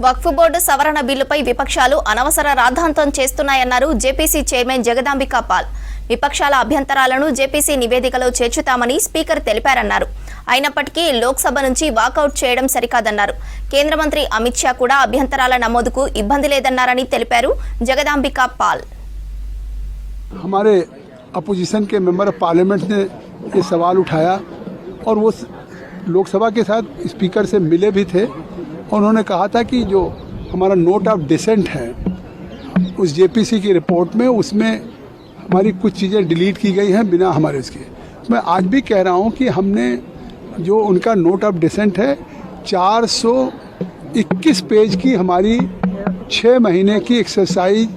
వక్ఫ్ board సవరణ బిల్లుపై విపక్షాలు అనవసర రాద్ధాంతం చేస్తున్నాయన్నారు జేపీసీ చైర్మన్ జగదాంబికా పాల్. విపక్షాల అభ్యంతరాలను జేపీసీ నివేదికలో చేర్చుతామని స్పీకర్ తెలిపారన్నారు. అయినప్పటికీ లోక్సభ నుంచి వాకౌట్ చేయడం సరికాదన్నారు. కేంద్ర మంత్రి అమిత్ షా కూడా అభ్యంతరాల నమోదుకు ఇబ్బంది లేదన్నారని తెలిపారు జగదాంబికా పాల్. हमारे अपोजिशन के मेंबर ऑफ पार्लियामेंट ने ये सवाल उठाया और वो लोकसभा के साथ स्पीकर से मिले भी थे और उन्होंने कहा था कि जो हमारा नोट ऑफ डिसेंट है उस जेपीसी की रिपोर्ट में उसमें हमारी कुछ चीज़ें डिलीट की गई हैं बिना हमारे इसके। मैं आज भी कह रहा हूँ कि हमने जो उनका नोट ऑफ डिसेंट है 421 पेज की हमारी 6 महीने की एक्सरसाइज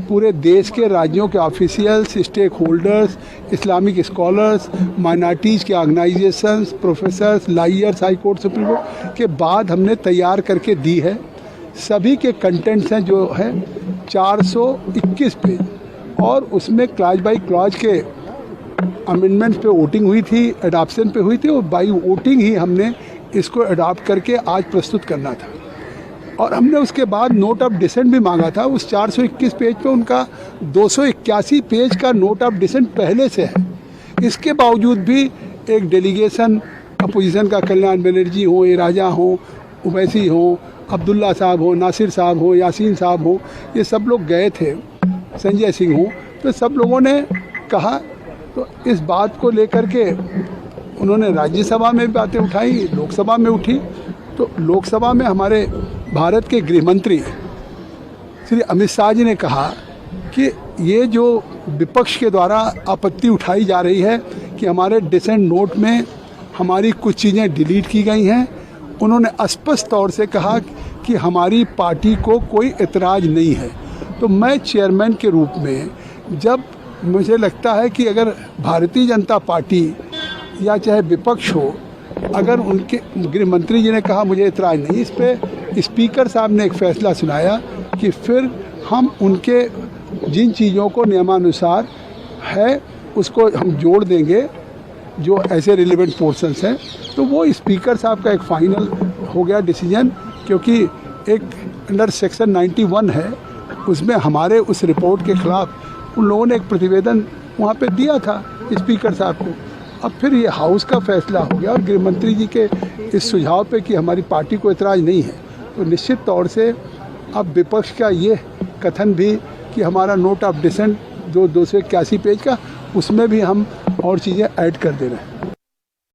पूरे देश के राज्यों के officials, stake holders, Islamic scholars, minorities के organisations, professors, lawyers, high court, supreme court के बाद हमने तैयार करके दी है। सभी के कंटेंट्स हैं जो है 421 पेज और उसमें क्लॉज बाई क्लॉज के अमेंडमेंट्स पे वोटिंग हुई थी, एडॉप्शन पे हुई थी और बाई वोटिंग ही हमने इसको एडॉप्ट करके आज प्रस्तुत करना था। और हमने उसके बाद नोट ऑफ डिसेंट भी मांगा था। उस 421 पेज पे उनका 281 पेज का नोट ऑफ डिसेंट पहले से है। इसके बावजूद भी एक डेलीगेशन अपोजिशन का कल्याण बनर्जी हो, ये राजा हो, उवैसी हो, अब्दुल्ला साहब हो, नासिर साहब हो, यासीन साहब हो, ये सब लोग गए थे, संजय सिंह हो, तो सब लोगों ने कहा। तो इस बात को लेकर के उन्होंने राज्यसभा में बातें उठाई, लोकसभा में उठी। तो लोकसभा में हमारे भारत के गृह मंत्री श्री अमित शाह जी ने कहा कि ये जो विपक्ष के द्वारा आपत्ति उठाई जा रही है कि हमारे डिसेंट नोट में हमारी कुछ चीज़ें डिलीट की गई हैं, उन्होंने स्पष्ट तौर से कहा कि हमारी पार्टी को कोई एतराज़ नहीं है। तो मैं चेयरमैन के रूप में जब मुझे लगता है कि अगर भारतीय जनता पार्टी या चाहे विपक्ष हो, अगर उनके गृह मंत्री जी ने कहा मुझे इतराज़ नहीं, इस पे स्पीकर साहब ने एक फ़ैसला सुनाया कि फिर हम उनके जिन चीज़ों को नियमानुसार है उसको हम जोड़ देंगे जो ऐसे रिलेवेंट पोर्शंस हैं। तो वो स्पीकर साहब का एक फाइनल हो गया डिसीजन, क्योंकि एक अंडर सेक्शन 91 है, उसमें हमारे उस रिपोर्ट के ख़िलाफ़ उन लोगों ने एक प्रतिवेदन वहाँ पे दिया था स्पीकर साहब को। अब फिर ये हाउस का फैसला हो गया और गृह मंत्री जी के इस सुझाव पे कि हमारी पार्टी को एतराज़ नहीं है, तो निश्चित तौर से अब विपक्ष का ये कथन भी कि हमारा नोट ऑफ डिसेंट जो 281 पेज का, उसमें भी हम और चीज़ें ऐड कर दे रहे हैं।